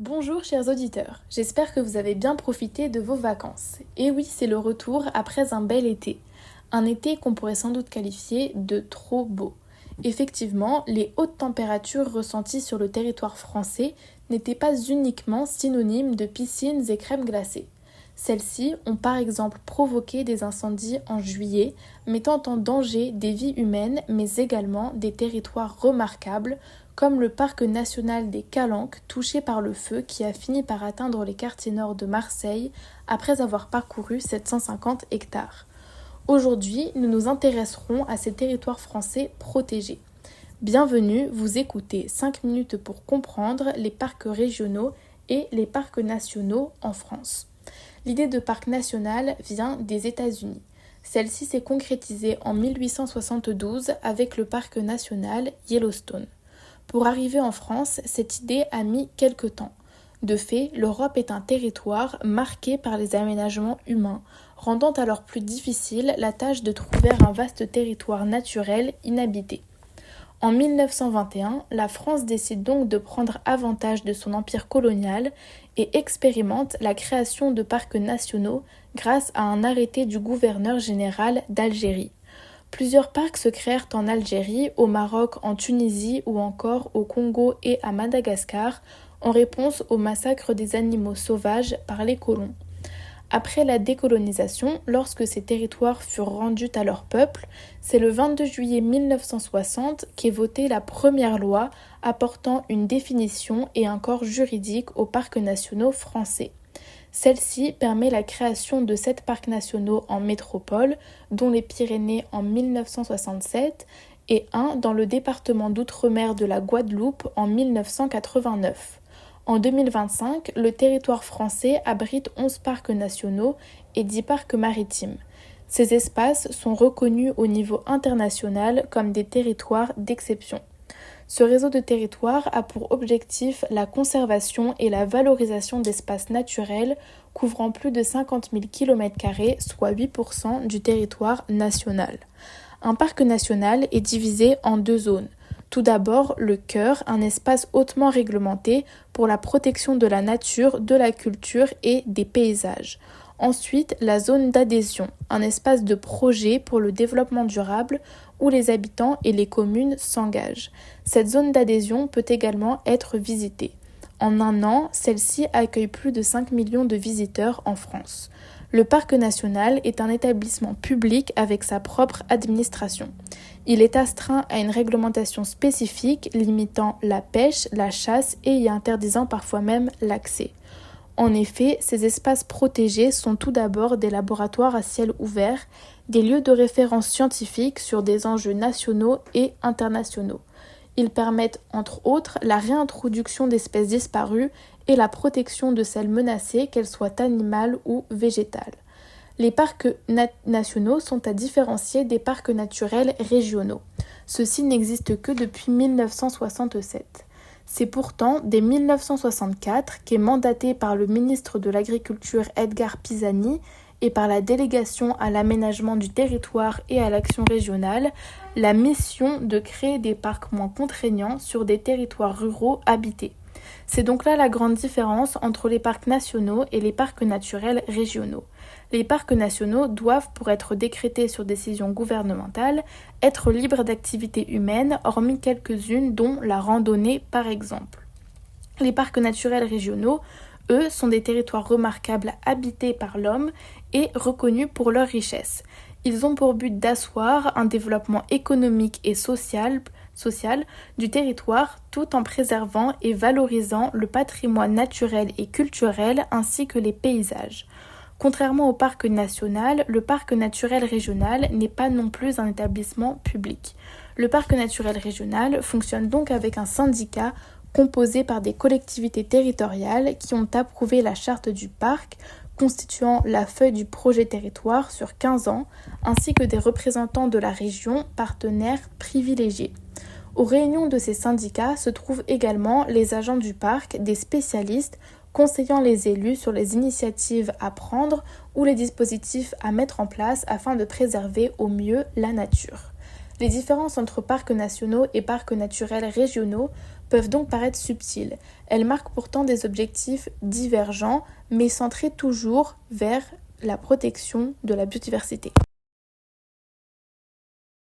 Bonjour chers auditeurs, j'espère que vous avez bien profité de vos vacances. Et oui, c'est le retour après un bel été. Un été qu'on pourrait sans doute qualifier de trop beau. Effectivement, les hautes températures ressenties sur le territoire français n'étaient pas uniquement synonymes de piscines et crèmes glacées. Celles-ci ont par exemple provoqué des incendies en juillet, mettant en danger des vies humaines mais également des territoires remarquables comme le parc national des Calanques touché par le feu qui a fini par atteindre les quartiers nord de Marseille après avoir parcouru 750 hectares. Aujourd'hui, nous nous intéresserons à ces territoires français protégés. Bienvenue, vous écoutez 5 minutes pour comprendre les parcs régionaux et les parcs nationaux en France. L'idée de parc national vient des États-Unis. Celle-ci s'est concrétisée en 1872 avec le parc national Yellowstone. Pour arriver en France, cette idée a mis quelque temps. De fait, l'Europe est un territoire marqué par les aménagements humains, rendant alors plus difficile la tâche de trouver un vaste territoire naturel inhabité. En 1921, la France décide donc de prendre avantage de son empire colonial et expérimente la création de parcs nationaux grâce à un arrêté du gouverneur général d'Algérie. Plusieurs parcs se créèrent en Algérie, au Maroc, en Tunisie ou encore au Congo et à Madagascar en réponse au massacre des animaux sauvages par les colons. Après la décolonisation, lorsque ces territoires furent rendus à leur peuple, c'est le 22 juillet 1960 qu'est votée la première loi apportant une définition et un corps juridique aux parcs nationaux français. Celle-ci permet la création de 7 parcs nationaux en métropole, dont les Pyrénées en 1967 et un dans le département d'outre-mer de la Guadeloupe en 1989. En 2025, le territoire français abrite 11 parcs nationaux et 10 parcs maritimes. Ces espaces sont reconnus au niveau international comme des territoires d'exception. Ce réseau de territoires a pour objectif la conservation et la valorisation d'espaces naturels couvrant plus de 50 000 km², soit 8% du territoire national. Un parc national est divisé en 2 zones. Tout d'abord, le cœur, un espace hautement réglementé pour la protection de la nature, de la culture et des paysages. Ensuite, la zone d'adhésion, un espace de projet pour le développement durable où les habitants et les communes s'engagent. Cette zone d'adhésion peut également être visitée. En un an, celle-ci accueille plus de 5 millions de visiteurs en France. Le parc national est un établissement public avec sa propre administration. Il est astreint à une réglementation spécifique limitant la pêche, la chasse et y interdisant parfois même l'accès. En effet, ces espaces protégés sont tout d'abord des laboratoires à ciel ouvert, des lieux de référence scientifiques sur des enjeux nationaux et internationaux. Ils permettent, entre autres, la réintroduction d'espèces disparues et la protection de celles menacées, qu'elles soient animales ou végétales. Les parcs nationaux sont à différencier des parcs naturels régionaux. Ceux-ci n'existent que depuis 1967. C'est pourtant dès 1964 qu'est mandaté par le ministre de l'Agriculture Edgar Pisani et par la délégation à l'aménagement du territoire et à l'action régionale la mission de créer des parcs moins contraignants sur des territoires ruraux habités. C'est donc là la grande différence entre les parcs nationaux et les parcs naturels régionaux. Les parcs nationaux doivent, pour être décrétés sur décision gouvernementale, être libres d'activités humaines, hormis quelques-unes dont la randonnée par exemple. Les parcs naturels régionaux, eux, sont des territoires remarquables habités par l'homme et reconnus pour leur richesse. Ils ont pour but d'asseoir un développement économique et social du territoire tout en préservant et valorisant le patrimoine naturel et culturel ainsi que les paysages. Contrairement au parc national, le parc naturel régional n'est pas non plus un établissement public. Le parc naturel régional fonctionne donc avec un syndicat composé par des collectivités territoriales qui ont approuvé la charte du parc, constituant la feuille du projet territoire sur 15 ans, ainsi que des représentants de la région, partenaires privilégiés. Aux réunions de ces syndicats se trouvent également les agents du parc, des spécialistes, conseillant les élus sur les initiatives à prendre ou les dispositifs à mettre en place afin de préserver au mieux la nature. Les différences entre parcs nationaux et parcs naturels régionaux peuvent donc paraître subtiles. Elles marquent pourtant des objectifs divergents, mais centrés toujours vers la protection de la biodiversité.